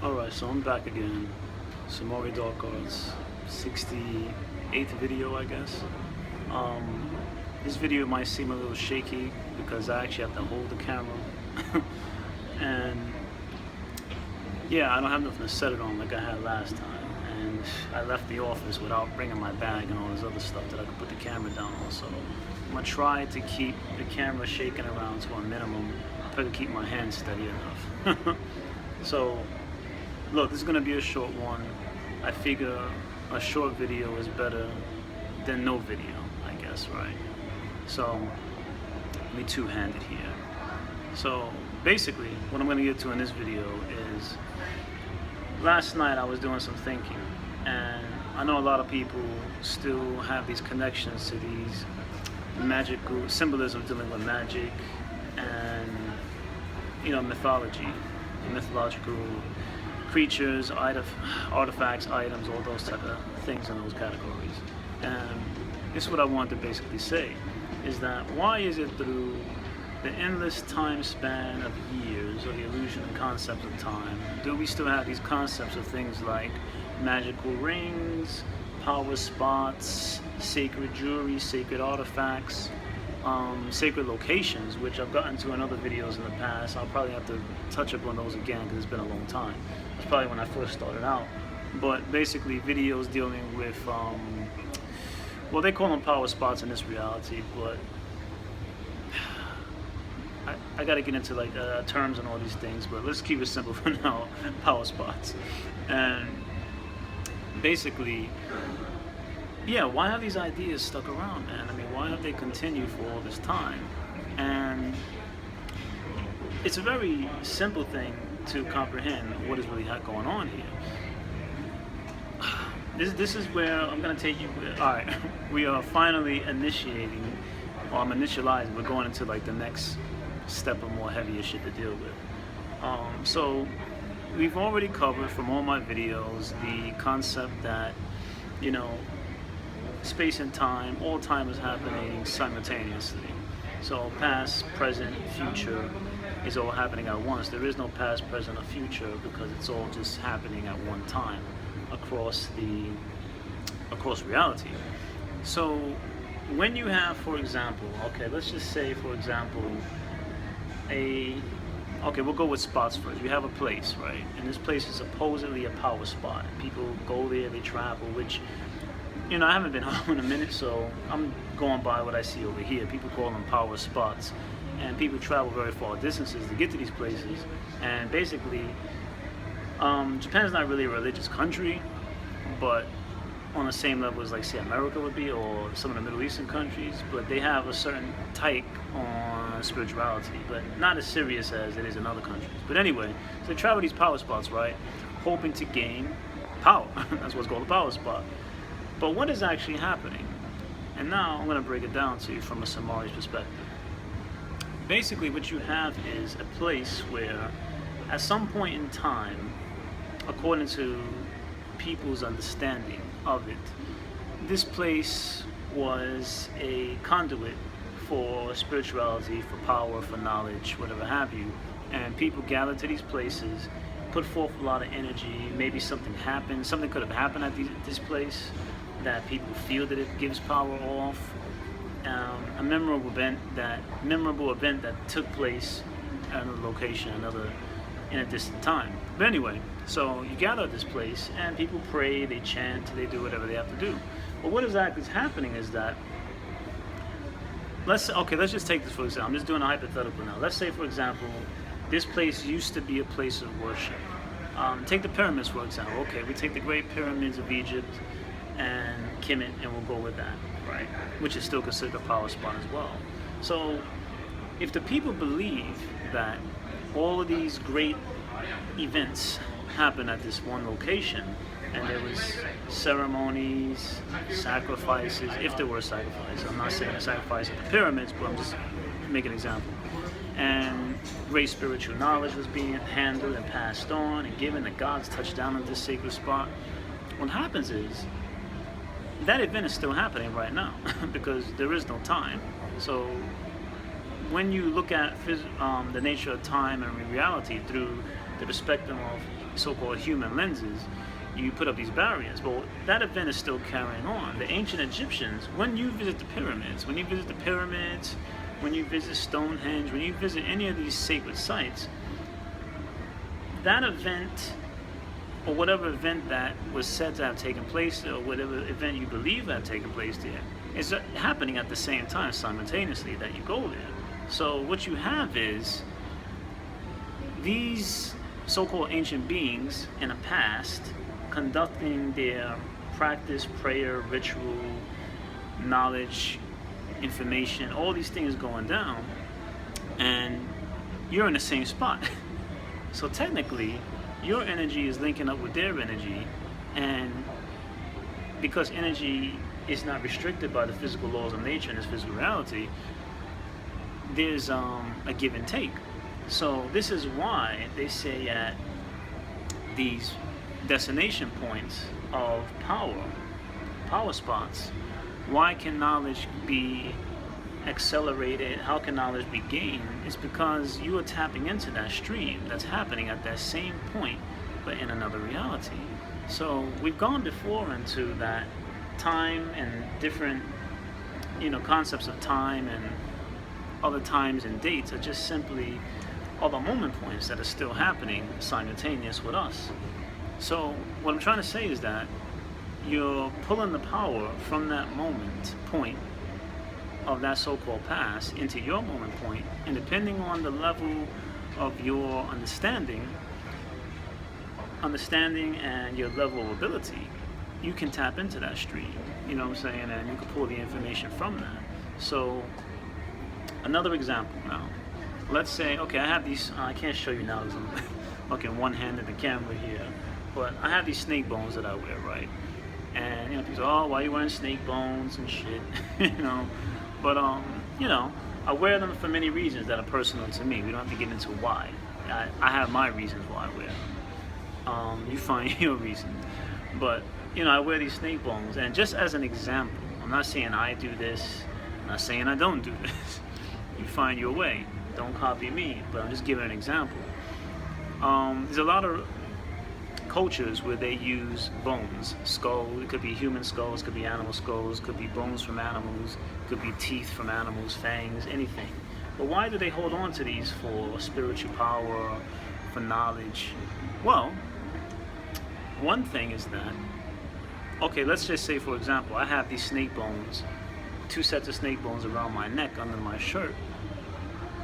Alright, so I'm back again. SUMARI Dark Arts, 68th video, I guess. This video might seem a little shaky because I actually have to hold the camera. And yeah, I don't have nothing to set it on like I had last time. And I left the office without bringing my bag and all this other stuff that I could put the camera down on. So I'm gonna try to keep the camera shaking around to a minimum. Try to keep my hands steady enough. So look, this is going to be a short one. I figure a short video is better than no video, I guess, right? So, let me two-handed here. So, basically, what I'm going to get to in this video is, last night I was doing some thinking, and I know a lot of people still have these connections to these magical symbolism dealing with magic and, mythology, mythological creatures, artifacts, items, all those type of things in those categories. And this is what I want to basically say, is that why is it through the endless time span of years, or the illusion and concept of time, do we still have these concepts of things like magical rings, power spots, sacred jewelry, sacred artifacts, sacred locations, which I've gotten to in other videos in the past. I'll probably have to touch up on those again because it's been a long time. It's probably when I first started out. But basically videos dealing with, well, they call them power spots in this reality, but I got to get into like terms and all these things, but let's keep it simple for now. Power spots. And basically, yeah, why have these ideas stuck around, man? I mean, why have they continued for all this time? And it's a very simple thing to comprehend what is really going on here. This is where I'm going to take you. All right, we are finally initiating, or I'm initializing. We're going into like the next step of more heavier shit to deal with. So we've already covered from all my videos the concept that, space and time, all time is happening simultaneously. So past, present, future is all happening at once. There is no past, present, or future because it's all just happening at one time across reality. So when you have, for example, okay, let's just say, for example, we'll go with spots first. You have a place, right? And this place is supposedly a power spot. People go there, they travel, which, I haven't been home in a minute, so I'm going by what I see over here. People call them power spots. And people travel very far distances to get to these places. And basically, Japan's not really a religious country, but on the same level as, like, say, America would be, or some of the Middle Eastern countries, but they have a certain take on spirituality, but not as serious as it is in other countries. But anyway, so they travel these power spots, right, hoping to gain power. That's what's called a power spot. But what is actually happening? And now I'm going to break it down to you from a SUMARI's perspective. Basically, what you have is a place where, at some point in time, according to people's understanding of it, this place was a conduit for spirituality, for power, for knowledge, whatever have you. And people gathered to these places, put forth a lot of energy. Maybe something happened, something could have happened at this place that people feel that it gives power off. A memorable event that took place at another location, in a distant time. But anyway, so you gather at this place and people pray, they chant, they do whatever they have to do. But what exactly is happening is that, let's just take this for example. I'm just doing a hypothetical now. Let's say, for example, this place used to be a place of worship. Take the pyramids, for example. Okay, we take the Great Pyramids of Egypt and Kemet, and we'll go with that, right? Which is still considered a power spot as well. So if the people believe that all of these great events happen at this one location, and there was ceremonies, sacrifices, if there were sacrifices, I'm not saying a sacrifice at the pyramids, but I'm just making an example, and great spiritual knowledge was being handled and passed on and given, the gods touched down on this sacred spot, what happens is that event is still happening right now because there is no time. So when you look at the nature of time and reality through the perspective of so-called human lenses, you put up these barriers. But that event is still carrying on. The ancient Egyptians, when you visit the pyramids, when you visit Stonehenge, when you visit any of these sacred sites, that event, or whatever event that was said to have taken place, or whatever event you believe that have taken place there, is happening at the same time, simultaneously, that you go there. So what you have is these so-called ancient beings in the past conducting their practice, prayer, ritual, knowledge, information, all these things going down, and you're in the same spot. So technically, your energy is linking up with their energy, and because energy is not restricted by the physical laws of nature and its physical reality, there's a give and take. So this is why they say at these destination points of power spots, why can knowledge be accelerated? How can knowledge be gained? It's because you are tapping into that stream that's happening at that same point, but in another reality. So we've gone before into that time and different, concepts of time, and other times and dates are just simply other moment points that are still happening simultaneous with us. So what I'm trying to say is that you're pulling the power from that point of that so-called past into your moment point, and depending on the level of your understanding and your level of ability, you can tap into that stream, you know what I'm saying, and you can pull the information from that. So another example now, let's say, okay, I have these, I can't show you now because I'm looking one-handed the camera here, but I have these snake bones that I wear, right? And people say, oh, why are you wearing snake bones and shit, but I wear them for many reasons that are personal to me. We don't have to get into why. I have my reasons why I wear them. You find your reasons. But, I wear these snake bones, and just as an example, I'm not saying I do this, I'm not saying I don't do this. You find your way. Don't copy me, but I'm just giving an example. There's a lot of cultures where they use bones, skull. It could be human skulls, could be animal skulls, could be bones from animals, could be teeth from animals, fangs, anything. But why do they hold on to these? For spiritual power, for knowledge? Well, one thing is that, okay, let's just say, for example, I have these snake bones, 2 sets of snake bones around my neck under my shirt.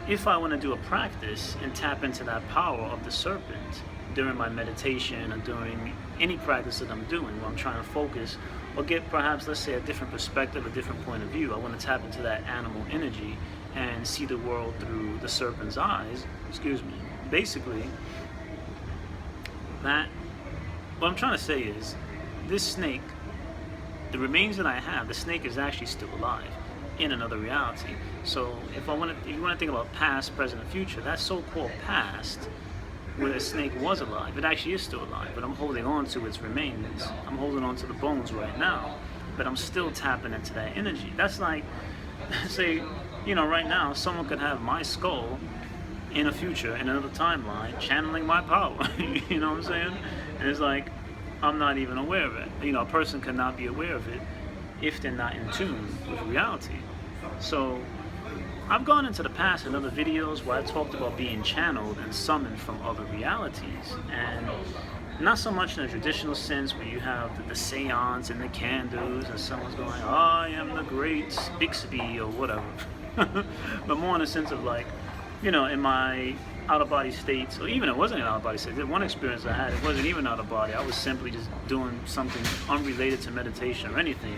If I want to do a practice and tap into that power of the serpent during my meditation or during any practice that I'm doing, where I'm trying to focus or get perhaps, let's say, a different perspective, a different point of view, I want to tap into that animal energy and see the world through the serpent's eyes, basically, what I'm trying to say is, this snake, the remains that I have, the snake is actually still alive in another reality. So if you want to think about past, present, and future, that so-called past, where the snake was alive, it actually is still alive, but I'm holding on to its remains. I'm holding on to the bones right now, but I'm still tapping into that energy. That's like, say, right now, someone could have my skull in a future, in another timeline, channeling my power. You know what I'm saying? And it's like, I'm not even aware of it. A person cannot be aware of it if they're not in tune with reality. So I've gone into the past in other videos where I talked about being channeled and summoned from other realities, and not so much in a traditional sense where you have the seance and the candles and someone's going, I am the great Bixby or whatever, but more in a sense of like, in my out-of-body states, or even it wasn't an out-of-body state. One experience I had, it wasn't even out-of-body. I was simply just doing something unrelated to meditation or anything,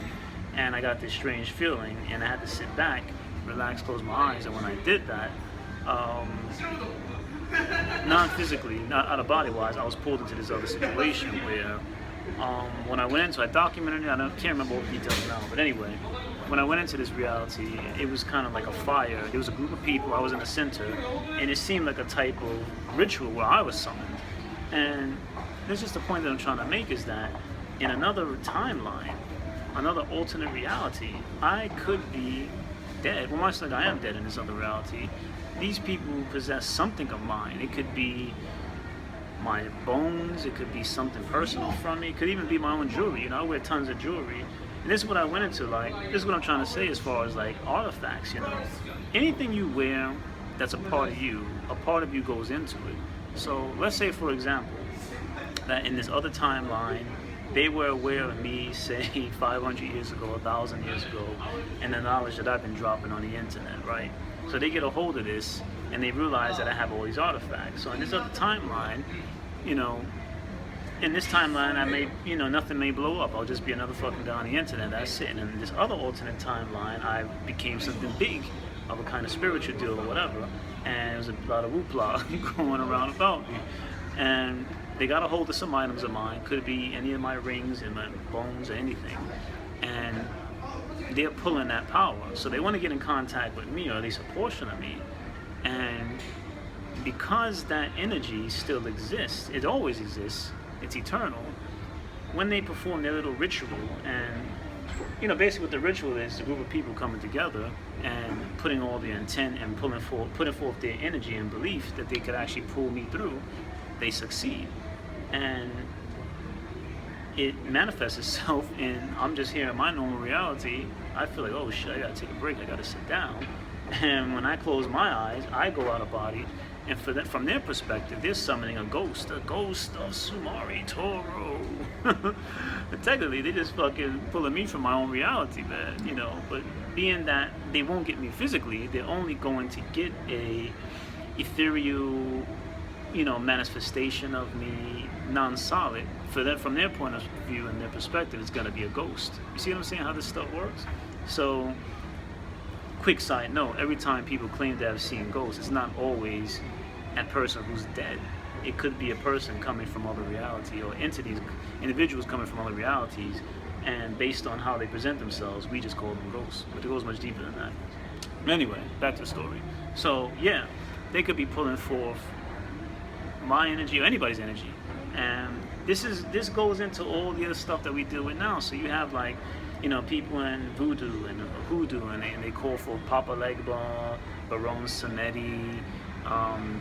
and I got this strange feeling, and I had to sit back, relax, close my eyes, and when I did that, non-physically, not out-of-body wise, I was pulled into this other situation where when I went into it, I documented it. I can't remember all the details now, but anyway, when I went into this reality, it was kind of like a fire. There was a group of people, I was in the center, and it seemed like a type of ritual where I was summoned. And there's just the point that I'm trying to make, is that in another timeline, another alternate reality, I could be dead. Well, much like I am dead in this other reality, these people possess something of mine. It could be my bones, it could be something personal from me, it could even be my own jewelry. You know, I wear tons of jewelry. And this is what I went into, like, this is what I'm trying to say as far as like artifacts, you know. Anything you wear that's a part of you goes into it. So let's say, for example, that in this other timeline, they were aware of me, say, 500 years ago, 1,000 years ago, and the knowledge that I've been dropping on the internet, right? So they get a hold of this, and they realize that I have all these artifacts. So in this other timeline, you know, in this timeline, I may, you know, nothing may blow up. I'll just be another fucking guy on the internet. That's it. And in this other alternate timeline, I became something big, of a kind of spiritual deal or whatever, and there was a lot of whoopla going around about me. And they got a hold of some items of mine, could be any of my rings and my bones or anything, and they're pulling that power. So they want to get in contact with me, or at least a portion of me. And because that energy still exists, it always exists, it's eternal, when they perform their little ritual, and you know, basically what the ritual is a group of people coming together and putting all their intent and putting forth their energy and belief that they could actually pull me through, they succeed. And it manifests itself in, I'm just here in my normal reality, I feel like, oh shit, I gotta take a break, I gotta sit down. And when I close my eyes, I go out of body, and from their perspective, they're summoning a ghost of SUMARI, Toro. But technically, they just fucking pulling me from my own reality, man, you know. But being that they won't get me physically, they're only going to get a ethereal, you know, manifestation of me, non-solid. From their point of view and their perspective, it's gonna be a ghost. You see what I'm saying? How this stuff works? So, quick side note: every time people claim to have seen ghosts, it's not always a person who's dead. It could be a person coming from other reality, or entities, individuals coming from other realities, and based on how they present themselves, we just call them ghosts. But it goes much deeper than that. Anyway, back to the story. So yeah, they could be pulling forth my energy or anybody's energy, and this goes into all the other stuff that we deal with now. So you have, like, you know, people in voodoo and hoodoo, and they call for Papa Legba, Baron Samedi.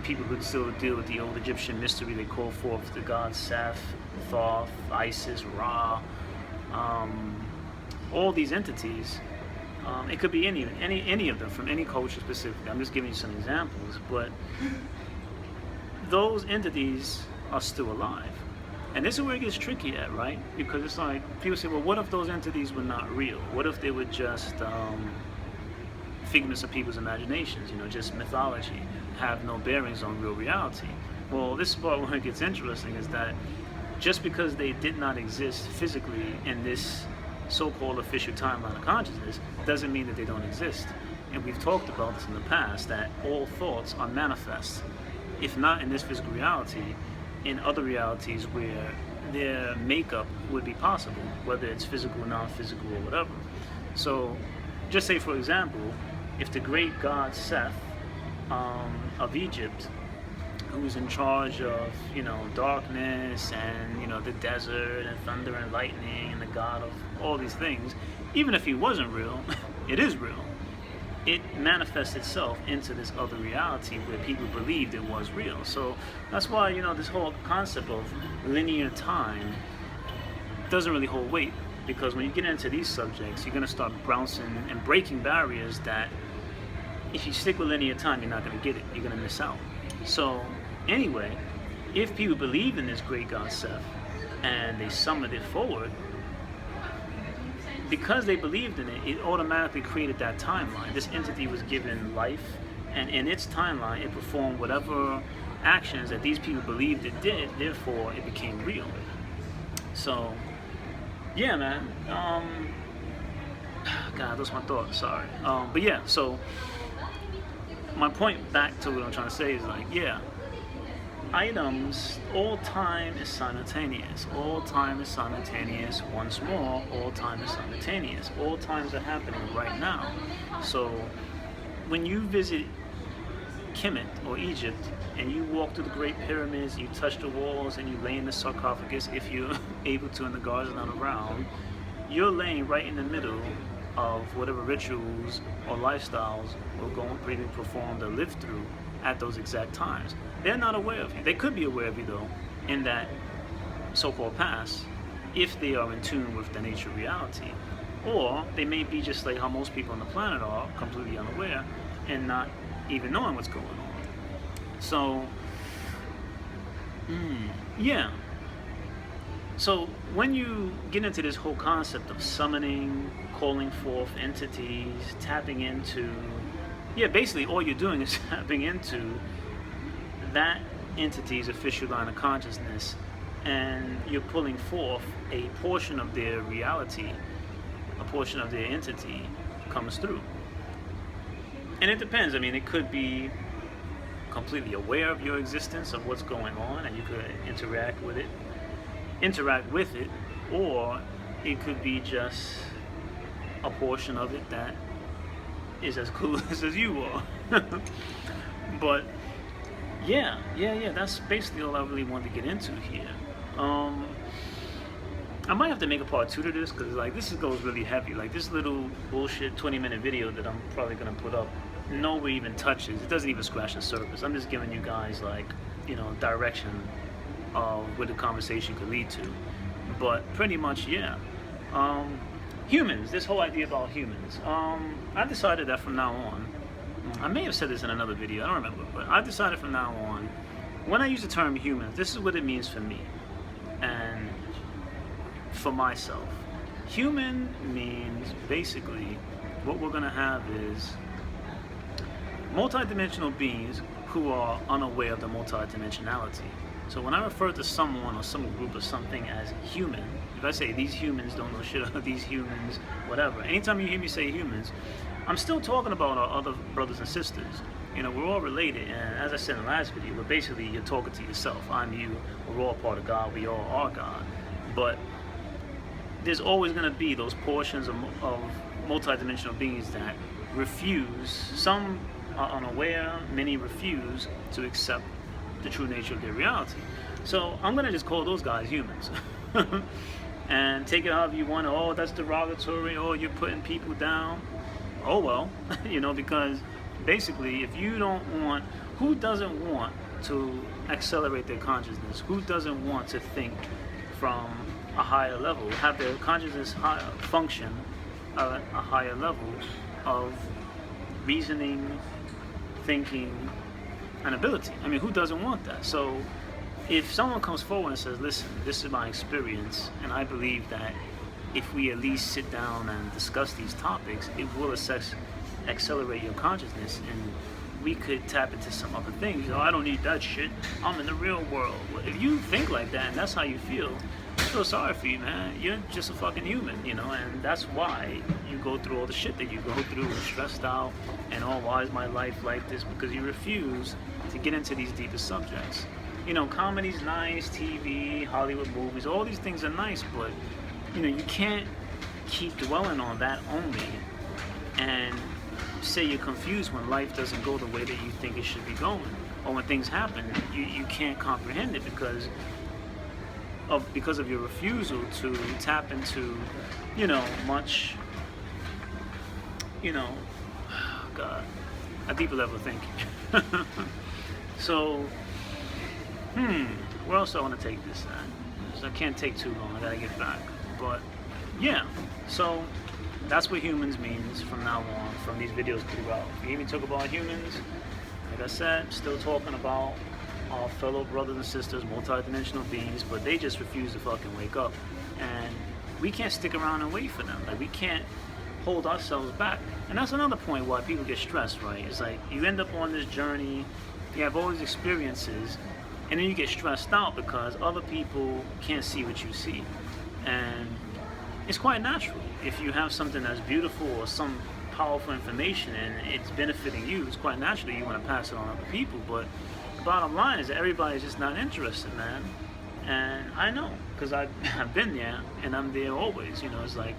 People who still deal with the old Egyptian mystery, they call forth the gods Seth, Thoth, Isis, Ra. All these entities. It could be any of them from any culture specifically. I'm just giving you some examples, but those entities are still alive. And this is where it gets tricky at, right? Because it's like, people say, well, what if those entities were not real? What if they were just figments of people's imaginations, you know, just mythology, have no bearings on real reality? Well, this is part where it gets interesting, is that just because they did not exist physically in this so-called official timeline of consciousness doesn't mean that they don't exist. And we've talked about this in the past, that all thoughts are manifest, if not in this physical reality, in other realities where their makeup would be possible, whether it's physical, non-physical, or whatever. So just say, for example, if the great god Seth of Egypt, who's in charge of, you know, darkness and, you know, the desert and thunder and lightning and the god of all these things, even if he wasn't real, it is real. It manifests itself into this other reality where people believed it was real. So that's why, you know, this whole concept of linear time doesn't really hold weight, because when you get into these subjects, you're going to start bouncing and breaking barriers that if you stick with linear time, you're not going to get it. You're going to miss out. So anyway, if people believe in this great god Seth and they summoned it forward, because they believed in it, it automatically created that timeline. This entity was given life, and in its timeline, it performed whatever actions that these people believed it did, therefore it became real. So, yeah, man. God, that's my thought, sorry. But yeah, so my point back to what I'm trying to say is, like, yeah, items, all time is simultaneous. All time is simultaneous. Once more, all time is simultaneous. All times are happening right now. So when you visit Kemet or Egypt and you walk through the Great Pyramids, you touch the walls and you lay in the sarcophagus, if you're able to in the gardens not around, you're laying right in the middle of whatever rituals or lifestyles were going to be performed or lived through at those exact times. They're not aware of you. They could be aware of you though, in that so-called past, if they are in tune with the nature of reality. Or they may be just like how most people on the planet are, completely unaware and not even knowing what's going on. So, yeah. So when you get into this whole concept of summoning, calling forth entities, tapping into, basically all you're doing is tapping into that entity's official line of consciousness, and you're pulling forth a portion of their reality, a portion of their entity comes through. And it depends. I mean, it could be completely aware of your existence, of what's going on, and you could interact with it, or it could be just a portion of it that is as clueless as you are. But yeah, that's basically all I really wanted to get into here. I might have to make a part 2 to this, because like this goes really heavy. Like this little bullshit 20-minute video that I'm probably gonna put up, nowhere even touches. It doesn't even scratch the surface. I'm just giving you guys like, direction of what the conversation could lead to. But pretty much, humans. This whole idea about humans. I decided that from now on. I may have said this in another video. I don't remember, but I decided from now on, when I use the term humans, this is what it means for me and for myself. Human means basically what we're gonna have is multidimensional beings who are unaware of the multidimensionality. So when I refer to someone or some group or something as human, if I say these humans don't know shit about these humans, whatever, anytime you hear me say humans, I'm still talking about our other brothers and sisters. We're all related, and as I said in the last video, but basically you're talking to yourself. I'm you, we're all part of God, we all are God. But there's always going to be those portions of multidimensional beings that refuse. Some are unaware, many refuse to accept the true nature of their reality. So I'm going to just call those guys humans. And take it however you want. Oh, that's derogatory. Oh, you're putting people down. Oh, well, because basically if you don't want, who doesn't want to accelerate their consciousness? Who doesn't want to think from a higher level, have their consciousness function at a higher level of reasoning, thinking, and ability? I mean, who doesn't want that? So if someone comes forward and says, listen, this is my experience, and I believe that if we at least sit down and discuss these topics, it will accelerate your consciousness, and we could tap into some other things. I don't need that shit. I'm in the real world. Well, if you think like that and that's how you feel, I feel sorry for you, man. You're just a fucking human, and that's why you go through all the shit that you go through and stressed out and why is my life like this? Because you refuse to get into these deeper subjects. Comedy's nice, TV, Hollywood movies, all these things are nice, but you can't keep dwelling on that only and say you're confused when life doesn't go the way that you think it should be going, or when things happen, you can't comprehend it because of your refusal to tap into, much, God, a deeper level of thinking. So, where else do I want to take this at? So I can't take too long, I gotta get back. But, so that's what humans means from now on, from these videos throughout. If you hear me talk about humans, like I said, still talking about our fellow brothers and sisters, multidimensional beings, but they just refuse to fucking wake up. And we can't stick around and wait for them. Like, we can't hold ourselves back. And that's another point why people get stressed, right? It's like you end up on this journey, you have all these experiences, and then you get stressed out because other people can't see what you see. And it's quite natural. If you have something that's beautiful or some powerful information and it's benefiting you, it's quite natural you want to pass it on to other people. But the bottom line is that everybody's just not interested, man. And I know, because I've been there and I'm there always. It's like,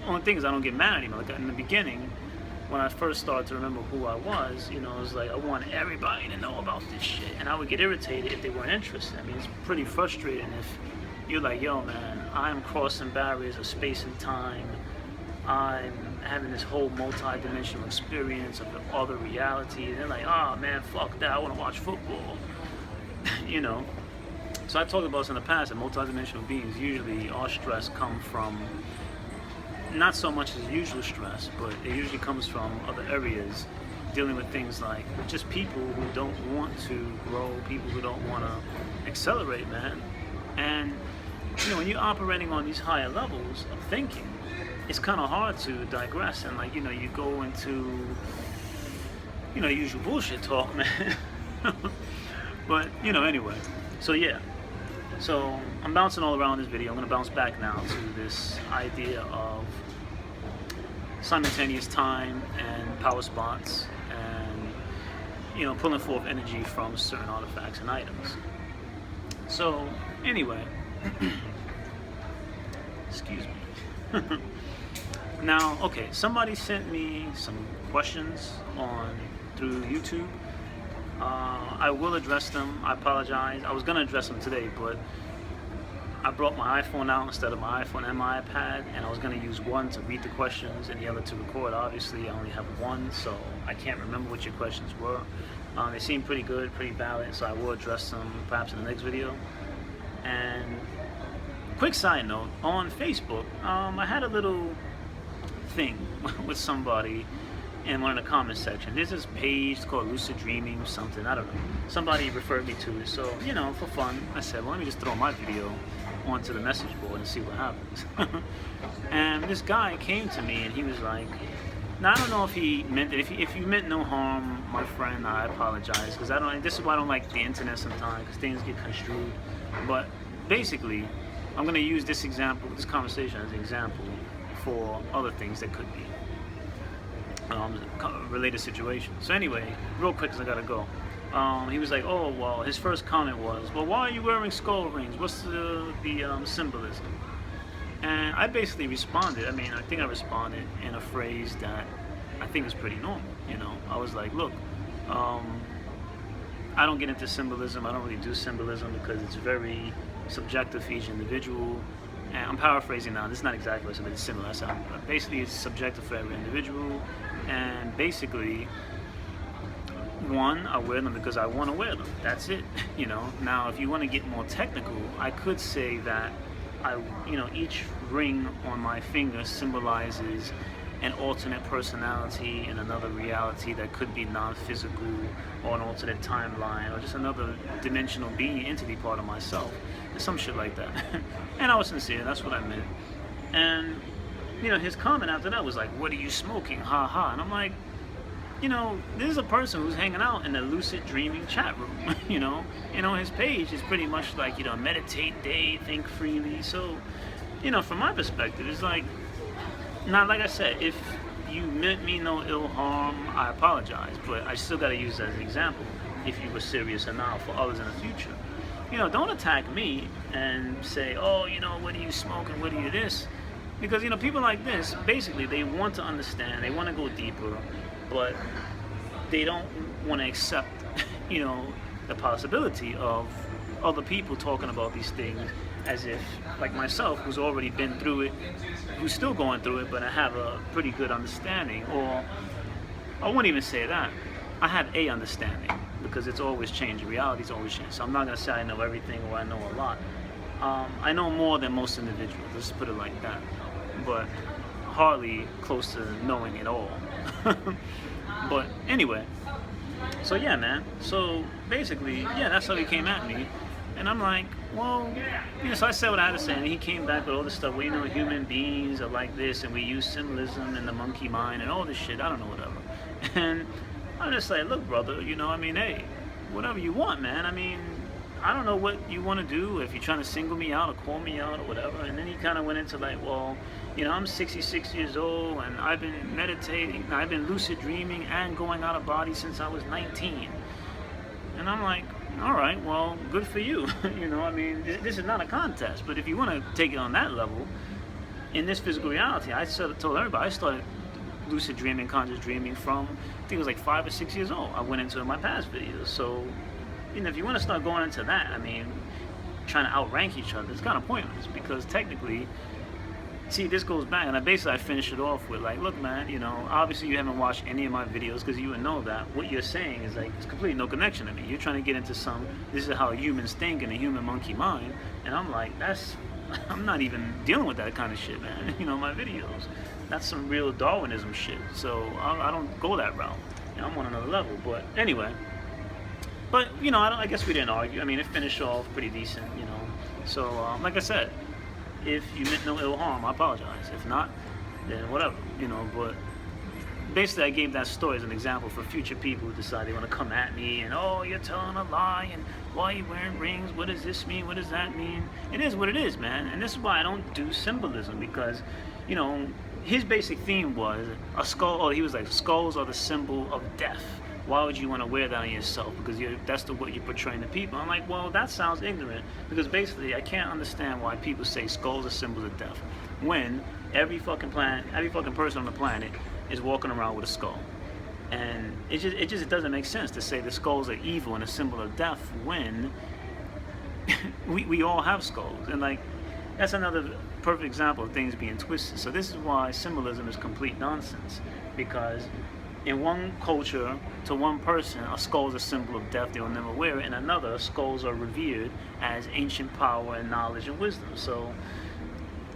only thing is I don't get mad anymore. Like in the beginning, when I first started to remember who I was, it was like I wanted everybody to know about this shit, and I would get irritated if they weren't interested. I mean, it's pretty frustrating if you're like, yo, man, I'm crossing barriers of space and time. I'm having this whole multi-dimensional experience of the other reality. And they're like, oh, man, fuck that. I want to watch football. So I talked about this in the past, that multidimensional beings, usually our stress come from not so much as usual stress, but it usually comes from other areas, dealing with things like just people who don't want to grow, people who don't want to accelerate, man. And you know, when you're operating on these higher levels of thinking, it's kind of hard to digress, and like, you know, you go into, you know, usual bullshit talk, man. But you know, anyway, so yeah, so I'm bouncing all around this video. I'm gonna bounce back now to this idea of simultaneous time and power spots, and you know, pulling forth energy from certain artifacts and items. So anyway, excuse me. Now, okay, somebody sent me some questions through YouTube. I will address them. I apologize. I was gonna address them today, but I brought my iPhone out instead of my iPhone and my iPad, and I was gonna use one to read the questions and the other to record. Obviously, I only have one, so I can't remember what your questions were. They seem pretty good, pretty valid, so I will address them perhaps in the next video. And quick side note, on Facebook, I had a little thing with somebody in one of the comment section. There's this page called Lucid Dreaming something, I don't know. Somebody referred me to it, so you know, for fun, I said, well, let me just throw my video onto the message board and see what happens. And this guy came to me and he was like, now I don't know if he meant it. If you meant no harm, my friend, I apologize, because I don't. This is why I don't like the internet sometimes, because things get construed. But basically, I'm going to use this example, this conversation as an example for other things that could be related situations. So anyway, real quick, because I gotta go. He was like, oh, well, his first comment was, well, why are you wearing skull rings? What's the symbolism? And I basically responded. I mean, I think I responded in a phrase that I think is pretty normal. You know, I was like, look, I don't get into symbolism. I don't really do symbolism because it's very subjective for each individual. And I'm paraphrasing now. This is not exactly what I said, but it's similar. So basically, it's subjective for every individual. And basically, one, I wear them because I want to wear them. That's it. You know. Now, if you want to get more technical, I could say that each ring on my finger symbolizes an alternate personality in another reality that could be non-physical, or an alternate timeline, or just another dimensional being, entity part of myself, and some shit like that. And I was sincere, that's what I meant. And you know, his comment after that was like, what are you smoking, ha ha. And I'm like, you know, this is a person who's hanging out in the lucid dreaming chat room. you know, his page is pretty much like, you know, meditate day, think freely. So, you know, from my perspective, it's like, not like I said, if you meant me no ill harm, I apologize, but I still got to use that as an example if you were serious or not for others in the future. You know, don't attack me and say, oh, you know, what are you smoking, what are you this? Because, you know, people like this, basically, they want to understand, they want to go deeper, but they don't want to accept, you know, the possibility of other people talking about these things as if, like myself, who's already been through it, who's still going through it, but I have a pretty good understanding, or I wouldn't even say that. I have a understanding, because it's always changing. Reality's always changing. So I'm not going to say I know everything or I know a lot. I know more than most individuals, let's put it like that, but hardly close to knowing it all. But anyway, so yeah, man. So basically, yeah, that's how he came at me. And I'm like, well, you know, so I said what I had to say, and he came back with all this stuff. Well, you know, human beings are like this, and we use symbolism and the monkey mind and all this shit. I don't know, whatever. And I'm just like, look, brother, you know, I mean, hey, whatever you want, man. I mean, I don't know what you want to do, if you're trying to single me out or call me out or whatever. And then he kind of went into like, well, you know, I'm 66 years old, and I've been meditating, I've been lucid dreaming and going out of body since I was 19. And I'm like, all right, well, good for you. You know, I mean, this is not a contest, but if you want to take it on that level, in this physical reality, I sort of told everybody, I started lucid dreaming, conscious dreaming from, I think it was like 5 or 6 years old. I went into it in my past videos. So, you know, if you want to start going into that, I mean, trying to outrank each other, it's kind of pointless, because technically, see, this goes back, and I finish it off with like, look, man, you know, obviously you haven't watched any of my videos because you would know that what you're saying is like, it's completely no connection to me. You're trying to get into this is how humans think in a human monkey mind, and I'm like, I'm not even dealing with that kind of shit, man. You know, my videos, that's some real Darwinism shit. So I don't go that route. You know, I'm on another level. But anyway, you know, I guess we didn't argue. I mean, it finished off pretty decent, you know. So like I said, if you meant no ill harm, I apologize. If not, then whatever, you know. But basically, I gave that story as an example for future people who decide they want to come at me and, oh, you're telling a lie, and why are you wearing rings? What does this mean? What does that mean? It is what it is, man. And this is why I don't do symbolism, because, you know, his basic theme was a skull. Or he was like, skulls are the symbol of death. Why would you want to wear that on yourself? Because that's what you're portraying to people. I'm like, well, that sounds ignorant, because basically I can't understand why people say skulls are symbols of death when every fucking person on the planet is walking around with a skull. And it doesn't make sense to say the skulls are evil and a symbol of death when we all have skulls. And like, that's another perfect example of things being twisted. So this is why symbolism is complete nonsense, because in one culture, to one person, a skull is a symbol of death, they will never wear it. In another, skulls are revered as ancient power and knowledge and wisdom. So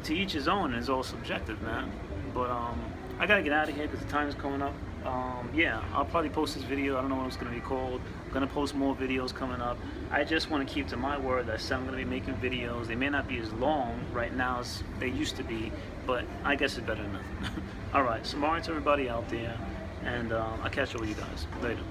to each his own, is all subjective, man. But I gotta get out of here because the time is coming up. Yeah, I'll probably post this video. I don't know what it's gonna be called. I'm gonna post more videos coming up. I just want to keep to my word that I said I'm gonna be making videos. They may not be as long right now as they used to be, but I guess it's better than nothing. All right, SUMARI to everybody out there, and I'll catch up with you guys later.